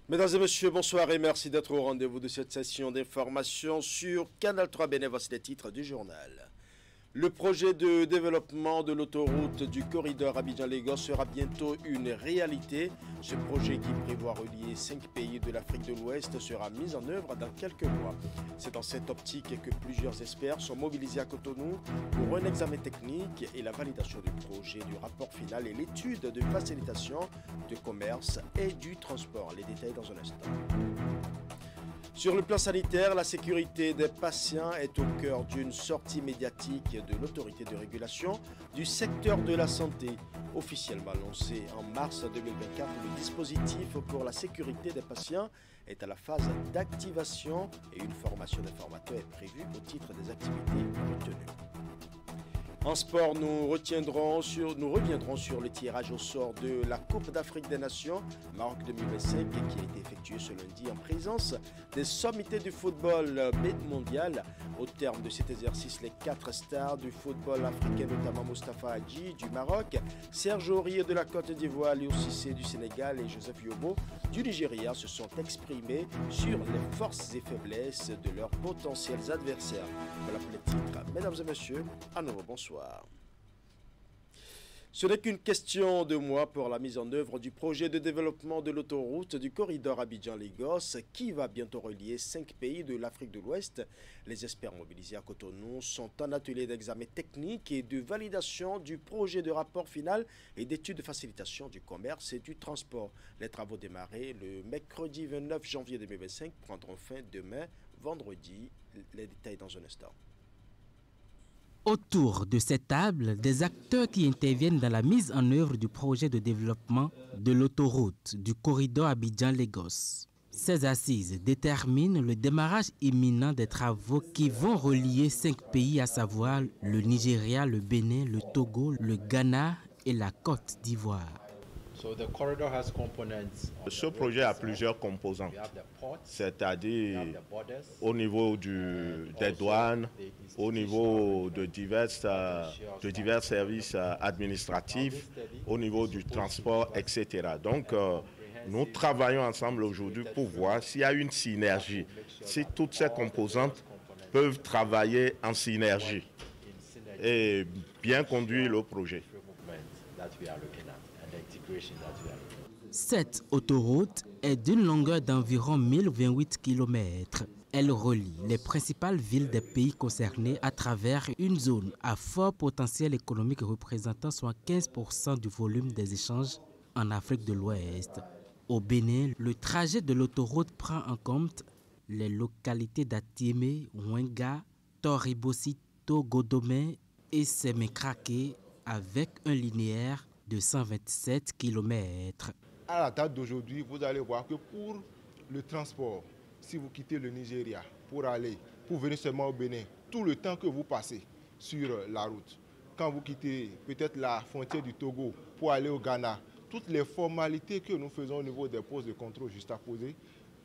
Mesdames et messieurs, bonsoir et merci d'être au rendez-vous de cette session d'information sur Canal 3 Bénin. Voici les titres du journal. Le projet de développement de l'autoroute du corridor Abidjan-Lagos sera bientôt une réalité. Ce projet qui prévoit relier 5 pays de l'Afrique de l'Ouest sera mis en œuvre dans quelques mois. C'est dans cette optique que plusieurs experts sont mobilisés à Cotonou pour un examen technique et la validation du projet, du rapport final et l'étude de facilitation du commerce et du transport. Les détails dans un instant. Sur le plan sanitaire, la sécurité des patients est au cœur d'une sortie médiatique de l'autorité de régulation du secteur de la santé. Officiellement lancé en mars 2024, le dispositif pour la sécurité des patients est à la phase d'activation et une formation des formateurs est prévue au titre des activités retenues. En sport, nous reviendrons sur le tirage au sort de la Coupe d'Afrique des Nations Maroc 2025 qui a été effectué ce lundi en présence des sommités du football mondial. Au terme de cet exercice, les 4 stars du football africain, notamment Moustapha Hadji du Maroc, Serge Aurier de la Côte d'Ivoire, Léo Cissé du Sénégal et Joseph Yobo du Nigeria se sont exprimés sur les forces et faiblesses de leurs potentiels adversaires. Voilà pour les titres. Mesdames et messieurs, à nouveau bonsoir. Ce n'est qu'une question de mois pour la mise en œuvre du projet de développement de l'autoroute du corridor Abidjan-Lagos qui va bientôt relier 5 pays de l'Afrique de l'Ouest. Les experts mobilisés à Cotonou sont en atelier d'examen technique et de validation du projet de rapport final et d'études de facilitation du commerce et du transport. Les travaux démarrés le mercredi 29 janvier 2025 prendront fin demain, vendredi. Les détails dans un instant. Autour de cette table, des acteurs qui interviennent dans la mise en œuvre du projet de développement de l'autoroute du corridor Abidjan-Lagos. Ces assises déterminent le démarrage imminent des travaux qui vont relier 5 pays, à savoir le Nigeria, le Bénin, le Togo, le Ghana et la Côte d'Ivoire. Ce projet a plusieurs composants, c'est-à-dire au niveau des douanes, au niveau de divers services administratifs, au niveau du transport, etc. Donc, nous travaillons ensemble aujourd'hui pour voir s'il y a une synergie, si toutes ces composantes peuvent travailler en synergie et bien conduire le projet. Cette autoroute est d'une longueur d'environ 1028 km. Elle relie les principales villes des pays concernés à travers une zone à fort potentiel économique représentant soit 15% du volume des échanges en Afrique de l'Ouest. Au Bénin, le trajet de l'autoroute prend en compte les localités d'Atiémé, Ouenga, Toribosito, Godomé et Sémékraké avec un linéaire de 127 km. À la date d'aujourd'hui, vous allez voir que pour le transport, si vous quittez le Nigeria pour venir seulement au Bénin, tout le temps que vous passez sur la route, quand vous quittez peut-être la frontière du Togo pour aller au Ghana, toutes les formalités que nous faisons au niveau des postes de contrôle juste à poser,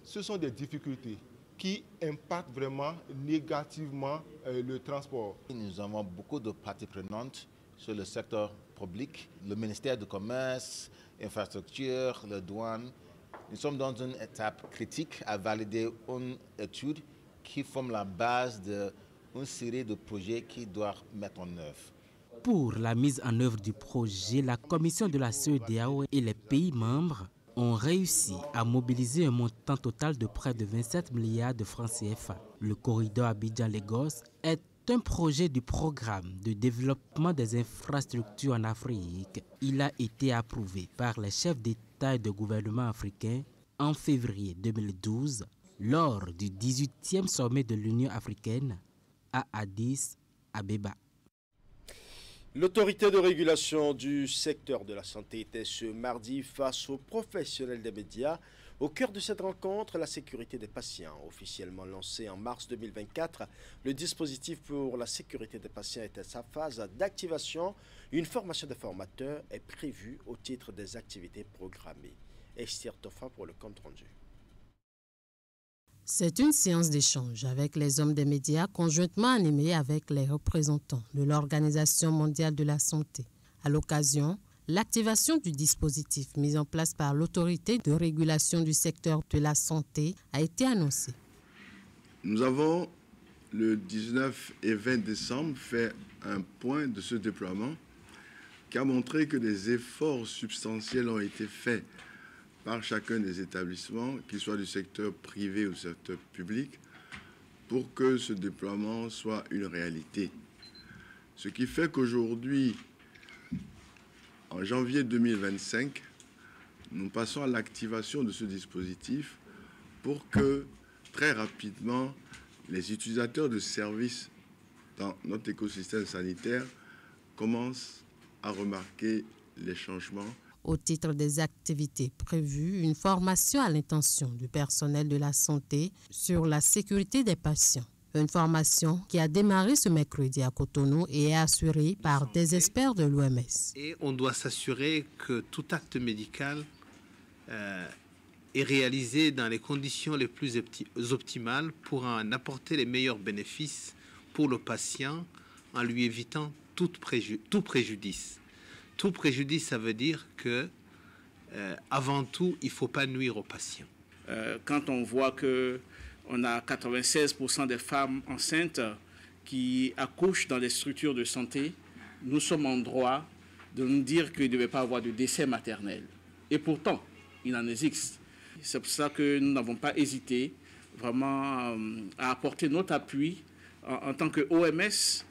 ce sont des difficultés qui impactent vraiment négativement le transport. Nous avons beaucoup de parties prenantes sur le secteur public, le ministère du Commerce, infrastructure, les douanes. Nous sommes dans une étape critique à valider une étude qui forme la base d'une série de projets qui doivent mettre en œuvre. Pour la mise en œuvre du projet, la commission de la CEDEAO et les pays membres ont réussi à mobiliser un montant total de près de 27 milliards de francs CFA. Le corridor Abidjan-Lagos est un projet du programme de développement des infrastructures en Afrique. Il a été approuvé par les chefs d'État et de gouvernement africains en février 2012 lors du 18e sommet de l'Union africaine à Addis Abeba. L'autorité de régulation du secteur de la santé était ce mardi face aux professionnels des médias. Au cœur de cette rencontre, la sécurité des patients. Officiellement lancé en mars 2024, le dispositif pour la sécurité des patients est à sa phase d'activation. Une formation des formateurs est prévue au titre des activités programmées. Esther Tofa pour le compte rendu. C'est une séance d'échange avec les hommes des médias conjointement animée avec les représentants de l'Organisation mondiale de la santé. À l'occasion, L'activation du dispositif mis en place par l'autorité de régulation du secteur de la santé a été annoncée. Nous avons, le 19 et 20 décembre, fait un point de ce déploiement qui a montré que des efforts substantiels ont été faits par chacun des établissements, qu'ils soient du secteur privé ou du secteur public, pour que ce déploiement soit une réalité. Ce qui fait qu'aujourd'hui, en janvier 2025, nous passons à l'activation de ce dispositif pour que, très rapidement, les utilisateurs de services dans notre écosystème sanitaire commencent à remarquer les changements. Au titre des activités prévues, une formation à l'intention du personnel de la santé sur la sécurité des patients. Une formation qui a démarré ce mercredi à Cotonou et est assurée par des experts de l'OMS. Et on doit s'assurer que tout acte médical est réalisé dans les conditions les plus optimales pour en apporter les meilleurs bénéfices pour le patient en lui évitant tout préjudice. Tout préjudice, ça veut dire que, avant tout, il ne faut pas nuire aux patients. Quand on voit qu'on a 96% des femmes enceintes qui accouchent dans les structures de santé, nous sommes en droit de nous dire qu'il ne devait pas avoir de décès maternel. Et pourtant, il en existe. C'est pour ça que nous n'avons pas hésité vraiment à apporter notre appui en tant que OMS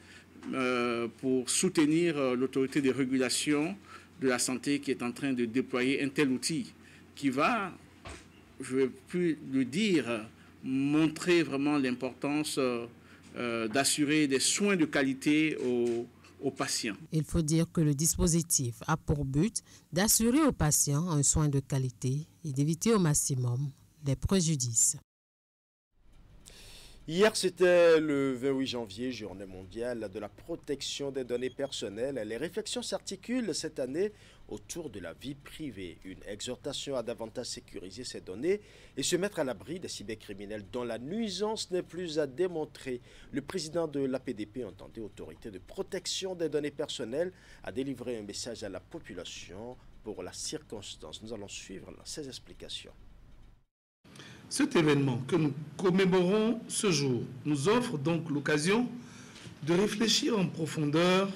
pour soutenir l'autorité de régulation de la santé qui est en train de déployer un tel outil qui va, je ne vais plus le dire, montrer vraiment l'importance d'assurer des soins de qualité aux patients. Il faut dire que le dispositif a pour but d'assurer aux patients un soin de qualité et d'éviter au maximum les préjudices. Hier, c'était le 28 janvier, journée mondiale de la protection des données personnelles. Les réflexions s'articulent cette année autour de la vie privée. Une exhortation à davantage sécuriser ces données et se mettre à l'abri des cybercriminels dont la nuisance n'est plus à démontrer. Le président de l'APDP, entendait Autorité de protection des données personnelles, a délivré un message à la population pour la circonstance. Nous allons suivre ces explications. Cet événement que nous commémorons ce jour nous offre donc l'occasion de réfléchir en profondeur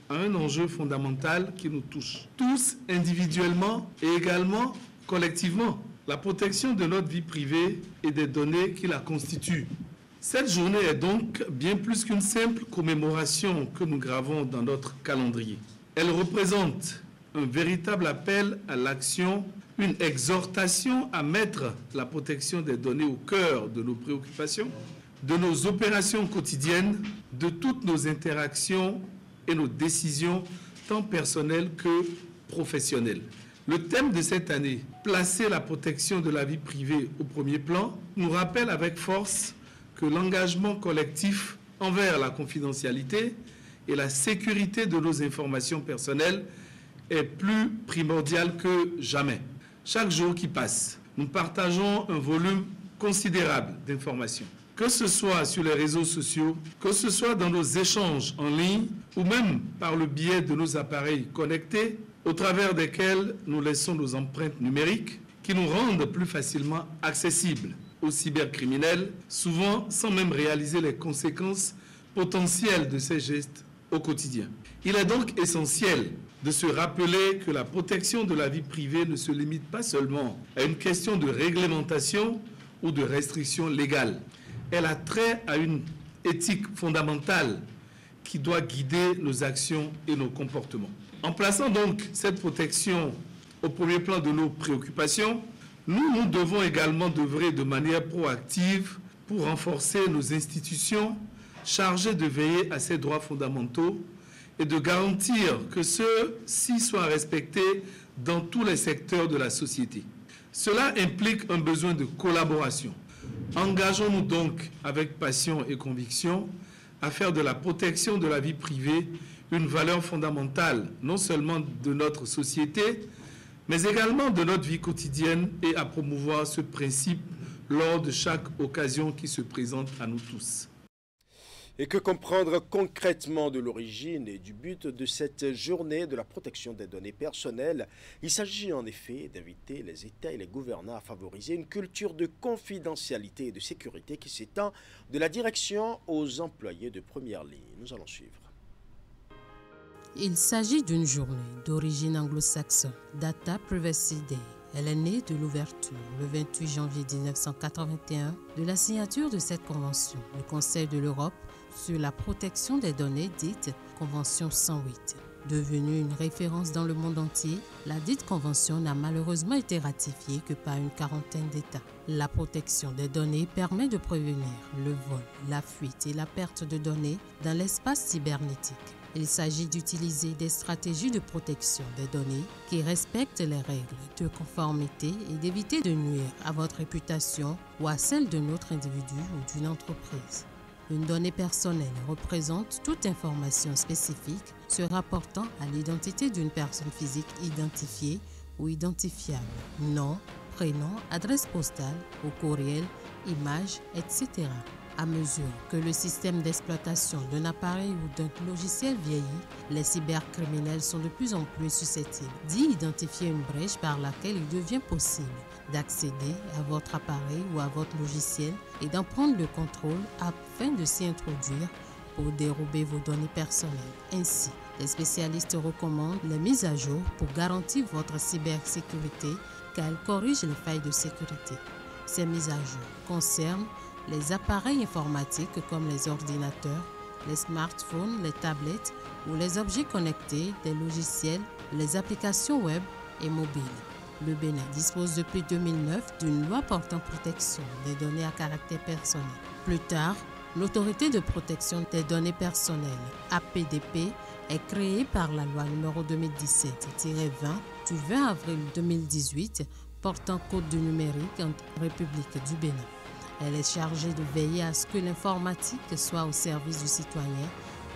à un enjeu fondamental qui nous touche tous individuellement et également collectivement, la protection de notre vie privée et des données qui la constituent. Cette journée est donc bien plus qu'une simple commémoration que nous gravons dans notre calendrier. Elle représente un véritable appel à l'action, une exhortation à mettre la protection des données au cœur de nos préoccupations, de nos opérations quotidiennes, de toutes nos interactions et nos décisions, tant personnelles que professionnelles. Le thème de cette année, placer la protection de la vie privée au premier plan, nous rappelle avec force que l'engagement collectif envers la confidentialité et la sécurité de nos informations personnelles est plus primordial que jamais. Chaque jour qui passe, nous partageons un volume considérable d'informations. Que ce soit sur les réseaux sociaux, que ce soit dans nos échanges en ligne ou même par le biais de nos appareils connectés, au travers desquels nous laissons nos empreintes numériques qui nous rendent plus facilement accessibles aux cybercriminels, souvent sans même réaliser les conséquences potentielles de ces gestes au quotidien. Il est donc essentiel de se rappeler que la protection de la vie privée ne se limite pas seulement à une question de réglementation ou de restriction légale. Elle a trait à une éthique fondamentale qui doit guider nos actions et nos comportements. En plaçant donc cette protection au premier plan de nos préoccupations, nous devons également d'œuvrer de manière proactive pour renforcer nos institutions chargées de veiller à ces droits fondamentaux et de garantir que ceux-ci soient respectés dans tous les secteurs de la société. Cela implique un besoin de collaboration. Engageons-nous donc avec passion et conviction à faire de la protection de la vie privée une valeur fondamentale, non seulement de notre société, mais également de notre vie quotidienne et à promouvoir ce principe lors de chaque occasion qui se présente à nous tous. Et que comprendre concrètement de l'origine et du but de cette journée de la protection des données personnelles? Il s'agit en effet d'inviter les États et les gouvernants à favoriser une culture de confidentialité et de sécurité qui s'étend de la direction aux employés de première ligne. Nous allons suivre. Il s'agit d'une journée d'origine anglo-saxonne, Data Privacy Day. Elle est née de l'ouverture, le 28 janvier 1981, de la signature de cette convention, le Conseil de l'Europe sur la protection des données, dite Convention 108. Devenue une référence dans le monde entier, la dite convention n'a malheureusement été ratifiée que par une quarantaine d'États. La protection des données permet de prévenir le vol, la fuite et la perte de données dans l'espace cybernétique. Il s'agit d'utiliser des stratégies de protection des données qui respectent les règles de conformité et d'éviter de nuire à votre réputation ou à celle d'un autre individu ou d'une entreprise. Une donnée personnelle représente toute information spécifique se rapportant à l'identité d'une personne physique identifiée ou identifiable. Nom, prénom, adresse postale ou courriel, image, etc. À mesure que le système d'exploitation d'un appareil ou d'un logiciel vieillit, les cybercriminels sont de plus en plus susceptibles d'y identifier une brèche par laquelle il devient possible d'accéder à votre appareil ou à votre logiciel et d'en prendre le contrôle afin de s'y introduire pour dérober vos données personnelles. Ainsi, les spécialistes recommandent les mises à jour pour garantir votre cybersécurité car elles corrigent les failles de sécurité. Ces mises à jour concernent les appareils informatiques comme les ordinateurs, les smartphones, les tablettes ou les objets connectés, des logiciels, les applications web et mobiles. Le Bénin dispose depuis 2009 d'une loi portant protection des données à caractère personnel. Plus tard, l'Autorité de protection des données personnelles, APDP, est créée par la loi numéro 2017-20 du 20 avril 2018 portant code du numérique en République du Bénin. Elle est chargée de veiller à ce que l'informatique soit au service du citoyen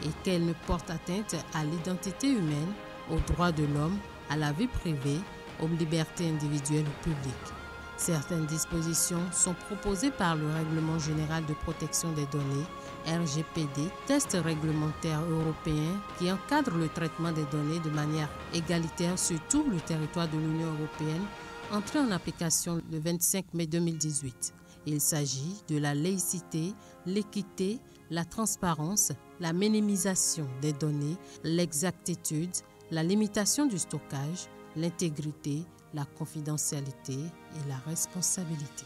et qu'elle ne porte atteinte à l'identité humaine, aux droits de l'homme, à la vie privée, aux libertés individuelles ou publiques. Certaines dispositions sont proposées par le Règlement général de protection des données, RGPD, test réglementaire européen qui encadre le traitement des données de manière égalitaire sur tout le territoire de l'Union européenne, entré en application le 25 mai 2018. Il s'agit de la laïcité, l'équité, la transparence, la minimisation des données, l'exactitude, la limitation du stockage, l'intégrité, la confidentialité et la responsabilité.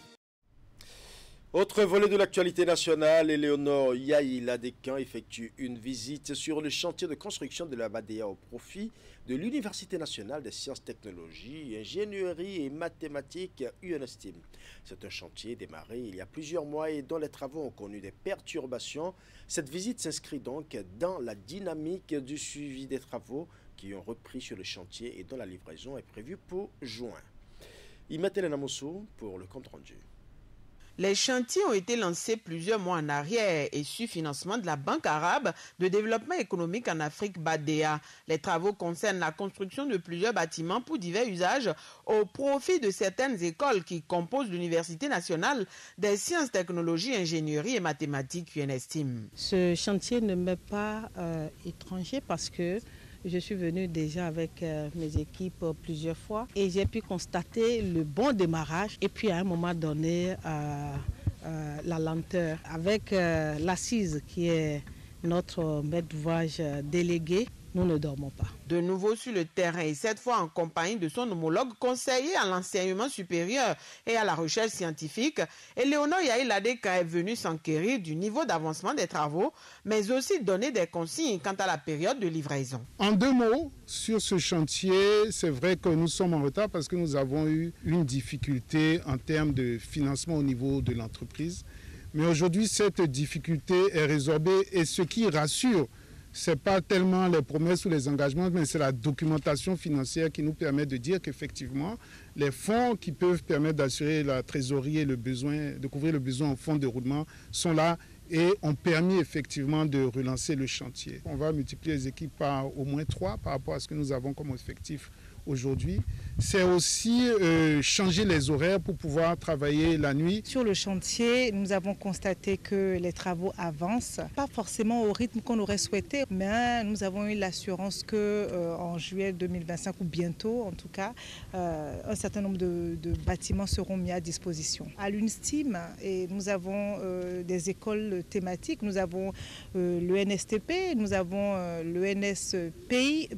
Autre volet de l'actualité nationale, Éléonore Yaïla-Descamps effectue une visite sur le chantier de construction de la BADEA au profit de l'Université nationale des sciences, technologies, ingénierie et mathématiques UNSTIM. C'est un chantier démarré il y a plusieurs mois et dont les travaux ont connu des perturbations. Cette visite s'inscrit donc dans la dynamique du suivi des travaux qui ont repris sur le chantier et dont la livraison est prévue pour juin. Imatele Namoso pour le compte-rendu. Les chantiers ont été lancés plusieurs mois en arrière et sous financement de la Banque arabe de développement économique en Afrique, BADEA. Les travaux concernent la construction de plusieurs bâtiments pour divers usages au profit de certaines écoles qui composent l'Université nationale des sciences, technologies, ingénierie et mathématiques UNSTIM. Ce chantier ne m'est pas étranger parce que je suis venue déjà avec mes équipes plusieurs fois et j'ai pu constater le bon démarrage et puis à un moment donné la lenteur. Avec l'assise qui est notre maître d'ouvrage délégué, nous ne dormons pas. De nouveau sur le terrain et cette fois en compagnie de son homologue conseiller à l'enseignement supérieur et à la recherche scientifique, Éléonore Yaïla-Descamps est venue s'enquérir du niveau d'avancement des travaux, mais aussi donner des consignes quant à la période de livraison. En deux mots, sur ce chantier, c'est vrai que nous sommes en retard parce que nous avons eu une difficulté en termes de financement au niveau de l'entreprise. Mais aujourd'hui, cette difficulté est résorbée et ce qui rassure, ce n'est pas tellement les promesses ou les engagements, mais c'est la documentation financière qui nous permet de dire qu'effectivement, les fonds qui peuvent permettre d'assurer la trésorerie et le besoin, de couvrir le besoin en fonds de roulement sont là et ont permis effectivement de relancer le chantier. On va multiplier les équipes par au moins 3 par rapport à ce que nous avons comme effectif aujourd'hui, c'est aussi changer les horaires pour pouvoir travailler la nuit. Sur le chantier, nous avons constaté que les travaux avancent, pas forcément au rythme qu'on aurait souhaité, mais nous avons eu l'assurance qu'en juillet 2025, ou bientôt en tout cas, un certain nombre de bâtiments seront mis à disposition. À l'UNSTIM, et nous avons des écoles thématiques, nous avons le NSTP, nous avons le NSPI,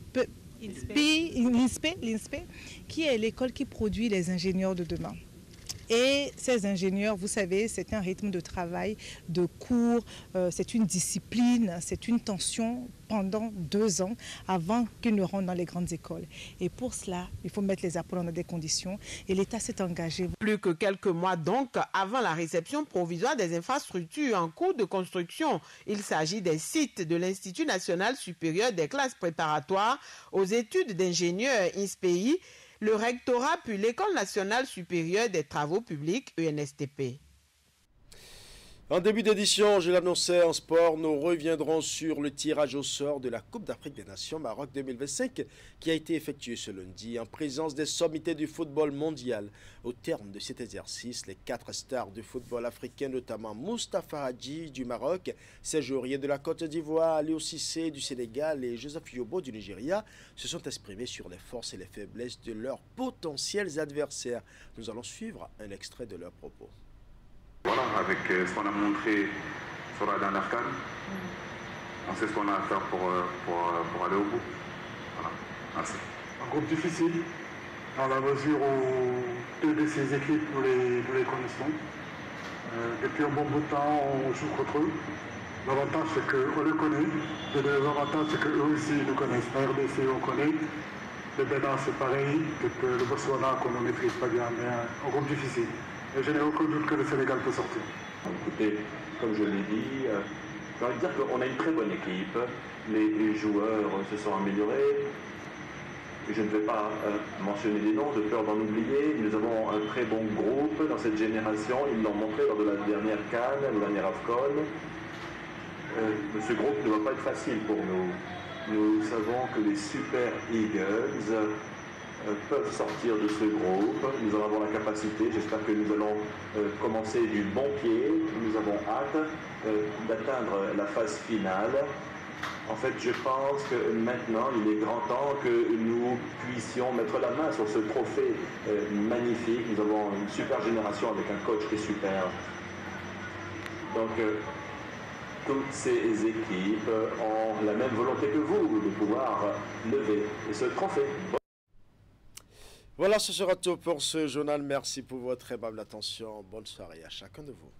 l'INSPE, qui est l'école qui produit les ingénieurs de demain. Et ces ingénieurs, vous savez, c'est un rythme de travail, de cours, c'est une discipline, c'est une tension pendant 2 ans avant qu'ils ne rentrent dans les grandes écoles. Et pour cela, il faut mettre les apprenants dans des conditions et l'État s'est engagé. Plus que quelques mois donc avant la réception provisoire des infrastructures en cours de construction, il s'agit des sites de l'Institut national supérieur des classes préparatoires aux études d'ingénieurs INSPEI, le rectorat puis l'École nationale supérieure des travaux publics ENSTP. En début d'édition, je l'annonçais en sport, nous reviendrons sur le tirage au sort de la Coupe d'Afrique des Nations Maroc 2025 qui a été effectué ce lundi en présence des sommités du football mondial. Au terme de cet exercice, les 4 stars du football africain, notamment Moustapha Hadji du Maroc, Serge Aurier de la Côte d'Ivoire, Aliou Cissé du Sénégal et Joseph Yobo du Nigeria, se sont exprimés sur les forces et les faiblesses de leurs potentiels adversaires. Nous allons suivre un extrait de leurs propos. Voilà, avec ce qu'on a montré sur la dernière CAN, on sait ce qu'on a à faire pour aller au bout. Voilà, merci. Un groupe difficile, dans la mesure où 2 de ces équipes, nous les connaissons. Depuis un bon bout de temps, on joue contre eux. L'avantage, c'est qu'on les connaît. Le désavantage, c'est qu'eux aussi nous connaissent. La RDC, on connaît. Le Bénin, c'est pareil. Le Botswana, qu'on ne maîtrise pas bien, mais un groupe difficile. Et je n'ai aucun doute que le Sénégal peut sortir. Écoutez, comme je l'ai dit, j'ai envie de dire qu'on a une très bonne équipe. Les joueurs se sont améliorés. Je ne vais pas mentionner des noms, de peur d'en oublier. Nous avons un très bon groupe dans cette génération. Ils l'ont montré lors de la dernière CAN, la dernière AFCON. Ce groupe ne va pas être facile pour nous. Nous savons que les Super Eagles peuvent sortir de ce groupe. Nous allons avoir la capacité. J'espère que nous allons commencer du bon pied. Nous avons hâte d'atteindre la phase finale. En fait, je pense que maintenant, il est grand temps que nous puissions mettre la main sur ce trophée magnifique. Nous avons une super génération avec un coach qui est super. Donc, toutes ces équipes ont la même volonté que vous de pouvoir lever ce trophée. Voilà, ce sera tout pour ce journal. Merci pour votre aimable attention. Bonne soirée à chacun de vous.